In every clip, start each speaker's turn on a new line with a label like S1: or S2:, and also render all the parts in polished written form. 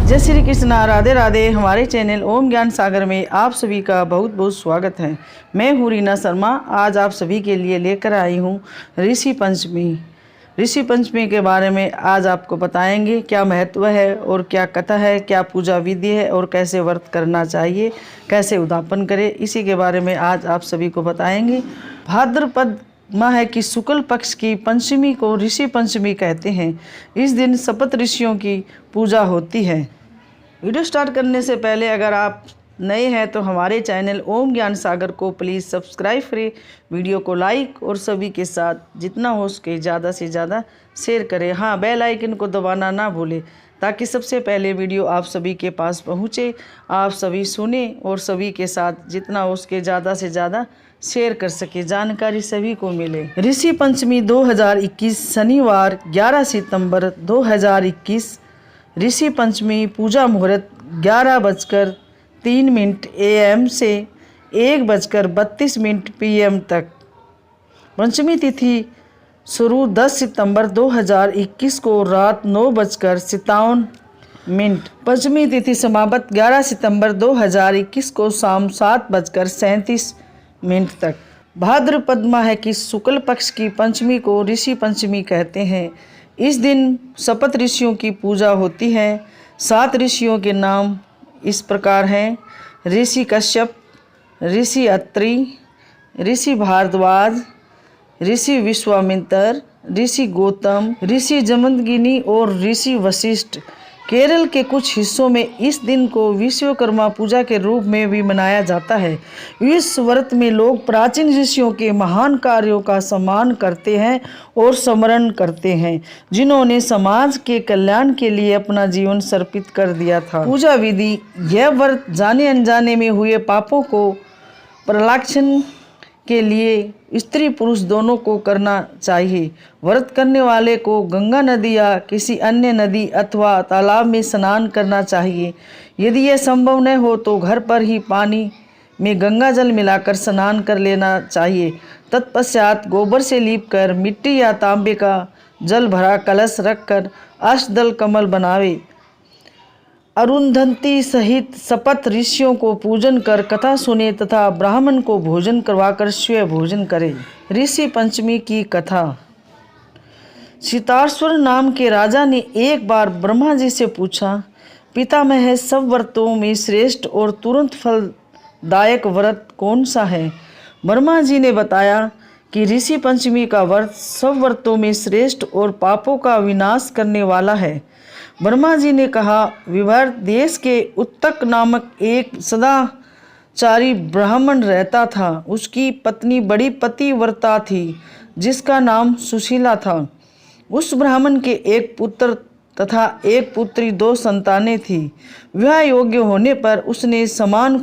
S1: जय श्री कृष्ण, राधे राधे। हमारे चैनल ओम ज्ञान सागर में आप सभी का बहुत बहुत स्वागत है। मैं हूँ रीना शर्मा। आज आप सभी के लिए लेकर आई हूँ ऋषि पंचमी। ऋषि पंचमी के बारे में आज आपको बताएंगे क्या महत्व है और क्या कथा है, क्या पूजा विधि है और कैसे व्रत करना चाहिए, कैसे उद्यापन करें, इसी के बारे में आज आप सभी को बताएंगे। भाद्रपद माह की शुक्ल पक्ष की पंचमी को ऋषि पंचमी कहते हैं। इस दिन सप्त ऋषियों की पूजा होती है। वीडियो स्टार्ट करने से पहले अगर आप नए हैं तो हमारे चैनल ओम ज्ञान सागर को प्लीज़ सब्सक्राइब करें, वीडियो को लाइक और सभी के साथ जितना हो सके ज़्यादा से ज़्यादा शेयर करें। हाँ, बेल आइकन को दबाना ना भूलें ताकि सबसे पहले वीडियो आप सभी के पास पहुँचे, आप सभी सुने और सभी के साथ जितना हो सके ज़्यादा से ज़्यादा शेयर कर सके, जानकारी सभी को मिले। ऋषि पंचमी 2021 शनिवार 11 सितंबर 2021। ऋषि पंचमी पूजा मुहूर्त 11:03 AM से 1:32 PM तक। पंचमी तिथि शुरू 10 सितंबर 2021 को रात 9:57। पंचमी तिथि समाप्त 11 सितंबर 2021 को शाम 7:37 तक। भाद्रपद माह की शुक्ल पक्ष की पंचमी को ऋषि पंचमी कहते हैं। इस दिन सप्त ऋषियों की पूजा होती है। 7 ऋषियों के नाम इस प्रकार हैं: ऋषि कश्यप, ऋषि अत्रि, ऋषि भारद्वाज, ऋषि विश्वामित्र, ऋषि गौतम, ऋषि जमदग्नि और ऋषि वशिष्ठ। केरल के कुछ हिस्सों में इस दिन को विश्वकर्मा पूजा के रूप में भी मनाया जाता है। इस व्रत में लोग प्राचीन ऋषियों के महान कार्यों का सम्मान करते हैं और स्मरण करते हैं, जिन्होंने समाज के कल्याण के लिए अपना जीवन समर्पित कर दिया था। पूजा विधि: यह व्रत जाने अनजाने में हुए पापों को प्रलाक्षण के लिए स्त्री पुरुष दोनों को करना चाहिए। व्रत करने वाले को गंगा नदी या किसी अन्य नदी अथवा तालाब में स्नान करना चाहिए। यदि यह संभव न हो तो घर पर ही पानी में गंगा जल मिलाकर स्नान कर लेना चाहिए। तत्पश्चात गोबर से लीपकर मिट्टी या तांबे का जल भरा कलश रखकर अष्टदल कमल बनावे। अरुंधति सहित सप्त ऋषियों को पूजन कर कथा सुने तथा ब्राह्मण को भोजन करवाकर स्वयं भोजन करें। ऋषि पंचमी की कथा। सिताश्वर नाम के राजा ने एक बार ब्रह्मा जी से पूछा, पितामह, सब व्रतों में श्रेष्ठ और तुरंत फलदायक व्रत कौन सा है? ब्रह्मा जी ने बताया कि ऋषि पंचमी का व्रत सब व्रतों में श्रेष्ठ और पापों का विनाश करने वाला है। ब्रह्मा जी ने कहा, विभर देश के उत्तक नामक एक सदाचारी ब्राह्मण रहता था। उसकी पत्नी बड़ी पतिव्रता थी, जिसका नाम सुशीला था। उस ब्राह्मण के एक पुत्र तथा एक पुत्री, 2 संतानें थी। विवाह योग्य होने पर उसने समान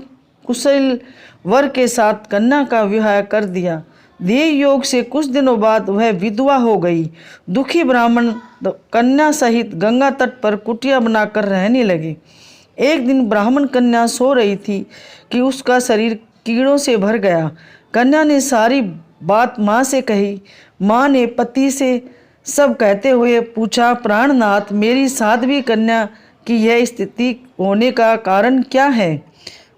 S1: कुशल वर के साथ कन्या का विवाह कर दिया। देह योग से कुछ दिनों बाद वह विधवा हो गई। दुखी ब्राह्मण कन्या सहित गंगा तट पर कुटिया बनाकर रहने लगे। एक दिन ब्राह्मण कन्या सो रही थी कि उसका शरीर कीड़ों से भर गया। कन्या ने सारी बात माँ से कही। माँ ने पति से सब कहते हुए पूछा, प्राणनाथ, मेरी साध्वी कन्या की यह स्थिति होने का कारण क्या है?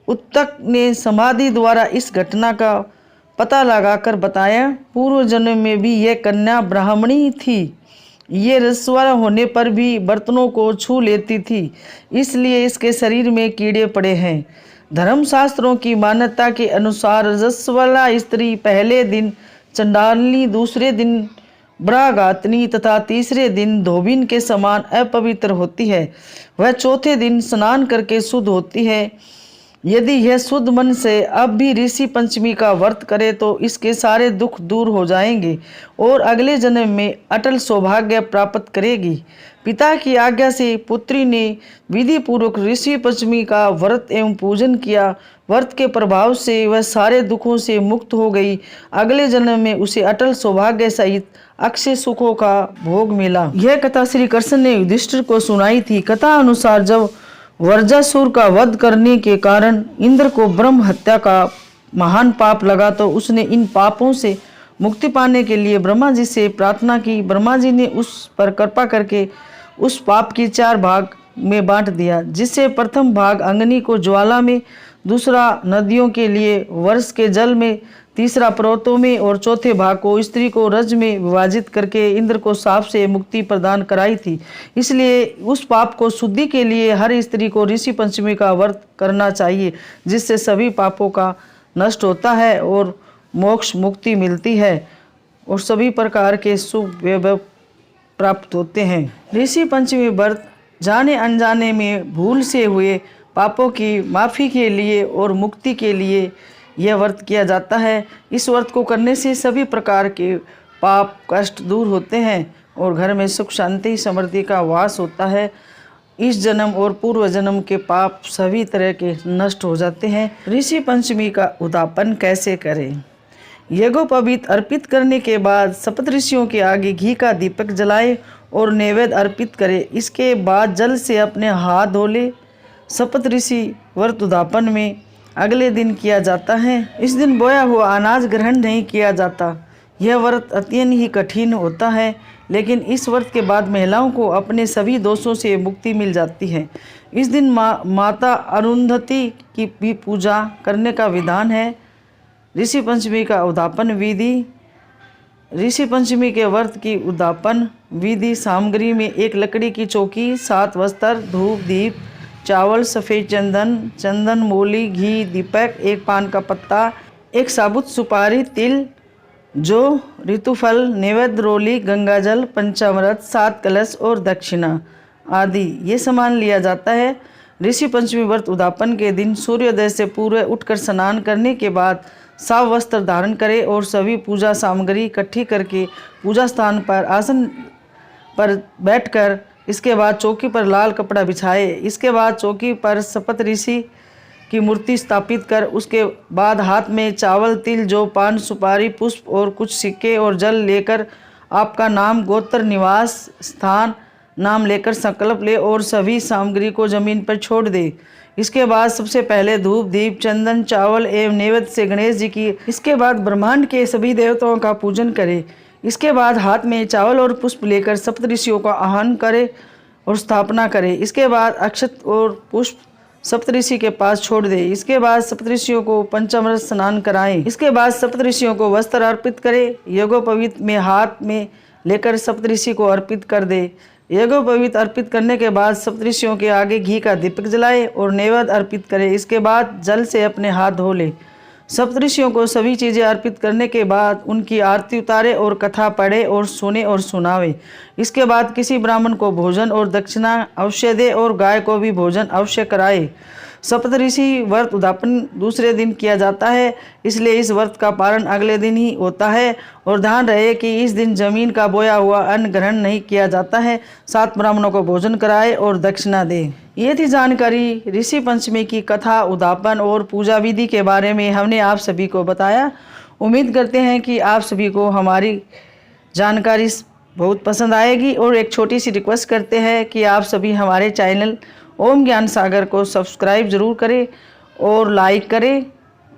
S1: उत्तक ने समाधि द्वारा इस घटना का पता लगाकर बताया, पूर्व जन्म में भी यह कन्या ब्राह्मणी थी। ये रजस्वला होने पर भी बर्तनों को छू लेती थी, इसलिए इसके शरीर में कीड़े पड़े हैं। धर्मशास्त्रों की मान्यता के अनुसार रजस्वला स्त्री पहले दिन चंडालिनी, दूसरे दिन ब्रागातनी तथा तीसरे दिन धोबिन के समान अपवित्र होती है। वह चौथे दिन स्नान करके शुद्ध होती है। यदि यह शुद्ध मन से अब भी ऋषि पंचमी का व्रत करे तो इसके सारे दुख दूर हो जाएंगे और अगले जन्म में अटल सौभाग्य प्राप्त करेगी। पिता की आज्ञा से पुत्री ने विधि पूर्वक ऋषि पंचमी का व्रत एवं पूजन किया। व्रत के प्रभाव से वह सारे दुखों से मुक्त हो गई। अगले जन्म में उसे अटल सौभाग्य सहित अक्षय सुखों का भोग मिला। यह कथा श्री कृष्ण ने युधिष्ठिर को सुनाई थी। कथा अनुसार जब वर्जासुर का वध करने के कारण इंद्र को ब्रह्म हत्या का महान पाप लगा तो उसने इन पापों से मुक्ति पाने के लिए ब्रह्मा जी से प्रार्थना की। ब्रह्मा जी ने उस पर कृपा करके उस पाप की 4 भाग में बांट दिया, जिससे प्रथम भाग अग्नि को ज्वाला में, दूसरा नदियों के लिए वर्ष के जल में, तीसरा पर्वतों में और चौथे भाग को स्त्री को रज में विभाजित करके इंद्र को साप से मुक्ति प्रदान कराई थी। इसलिए उस पाप को शुद्धि के लिए हर स्त्री को ऋषि पंचमी का व्रत करना चाहिए, जिससे सभी पापों का नष्ट होता है और मोक्ष मुक्ति मिलती है और सभी प्रकार के शुभ वैभव प्राप्त होते हैं। ऋषि पंचमी व्रत जाने अनजाने में भूल से हुए पापों की माफ़ी के लिए और मुक्ति के लिए यह व्रत किया जाता है। इस व्रत को करने से सभी प्रकार के पाप कष्ट दूर होते हैं और घर में सुख शांति समृद्धि का वास होता है। इस जन्म और पूर्व जन्म के पाप सभी तरह के नष्ट हो जाते हैं। ऋषि पंचमी का उद्यापन कैसे करें? यज्ञोपवीत अर्पित करने के बाद सप्तऋषियों के आगे घी का दीपक जलाए और नैवेद्य अर्पित करें। इसके बाद जल से अपने हाथ धो ले। सप्तऋषि व्रत उद्यापन में अगले दिन किया जाता है। इस दिन बोया हुआ अनाज ग्रहण नहीं किया जाता। यह व्रत अत्यंत ही कठिन होता है, लेकिन इस व्रत के बाद महिलाओं को अपने सभी दोषों से मुक्ति मिल जाती है। इस दिन माता अरुंधति की भी पूजा करने का विधान है। ऋषि पंचमी का उद्यापन विधि। ऋषि पंचमी के व्रत की उद्यापन विधि सामग्री में एक लकड़ी की चौकी, 7 वस्त्र, धूप, दीप, चावल, सफ़ेद चंदन, मूली, घी, दीपक, एक पान का पत्ता, एक साबुत सुपारी, तिल, जो, ऋतुफल, नैवेद्य, रोली, गंगाजल, पंचामृत, 7 कलश और दक्षिणा आदि ये सामान लिया जाता है। ऋषि पंचमी व्रत उद्यापन के दिन सूर्योदय से पूर्व उठकर स्नान करने के बाद साफ वस्त्र धारण करें और सभी पूजा सामग्री इकट्ठी करके पूजा स्थान पर आसन पर बैठकर इसके बाद चौकी पर लाल कपड़ा बिछाए। इसके बाद चौकी पर सप्तऋषि की मूर्ति स्थापित कर उसके बाद हाथ में चावल, तिल, जौ, पान, सुपारी, पुष्प और कुछ सिक्के और जल लेकर आपका नाम, गोत्र, निवास स्थान नाम लेकर संकल्प ले और सभी सामग्री को जमीन पर छोड़ दे। इसके बाद सबसे पहले धूप, दीप, चंदन, चावल एवं नैवेद्य से गणेश जी की, इसके बाद ब्रह्मांड के सभी देवताओं का पूजन करें। इसके बाद हाथ में चावल और पुष्प लेकर सप्तऋषियों का आह्वान करें और स्थापना करें। इसके बाद अक्षत और पुष्प सप्तऋषि के पास छोड़ दे। इसके बाद सप्तऋषियों को पंचामृत स्नान कराएं। इसके बाद सप्तऋषियों को वस्त्र अर्पित करें। यज्ञोपवीत में हाथ में लेकर सप्तऋषि को अर्पित कर दे। यज्ञोपवीत अर्पित करने के बाद सप्तऋषियों के आगे घी का दीपक जलाए और नैवेद्य अर्पित करें। इसके बाद जल से अपने हाथ धो ले। सप्तऋषियों को सभी चीज़ें अर्पित करने के बाद उनकी आरती उतारे और कथा पढ़े और सुने और सुनावे। इसके बाद किसी ब्राह्मण को भोजन और दक्षिणा अवश्य दे और गाय को भी भोजन अवश्य कराए। सप्तऋषि व्रत उद्यापन दूसरे दिन किया जाता है, इसलिए इस व्रत का पारण अगले दिन ही होता है। और ध्यान रहे कि इस दिन जमीन का बोया हुआ अन्न ग्रहण नहीं किया जाता है। 7 ब्राह्मणों को भोजन कराए और दक्षिणा दे। ये थी जानकारी ऋषि पंचमी की कथा, उद्यापन और पूजा विधि के बारे में हमने आप सभी को बताया। उम्मीद करते हैं कि आप सभी को हमारी जानकारी बहुत पसंद आएगी और एक छोटी सी रिक्वेस्ट करते हैं कि आप सभी हमारे चैनल ओम ज्ञान सागर को सब्सक्राइब ज़रूर करें और लाइक करें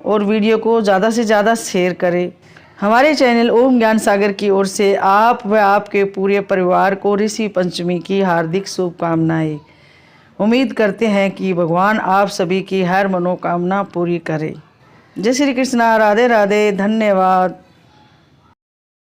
S1: और वीडियो को ज़्यादा से ज़्यादा शेयर करें। हमारे चैनल ओम ज्ञान सागर की ओर से आप व आपके पूरे परिवार को ऋषि पंचमी की हार्दिक शुभकामनाएं। उम्मीद करते हैं कि भगवान आप सभी की हर मनोकामना पूरी करे। जय श्री कृष्णा, राधे राधे, धन्यवाद।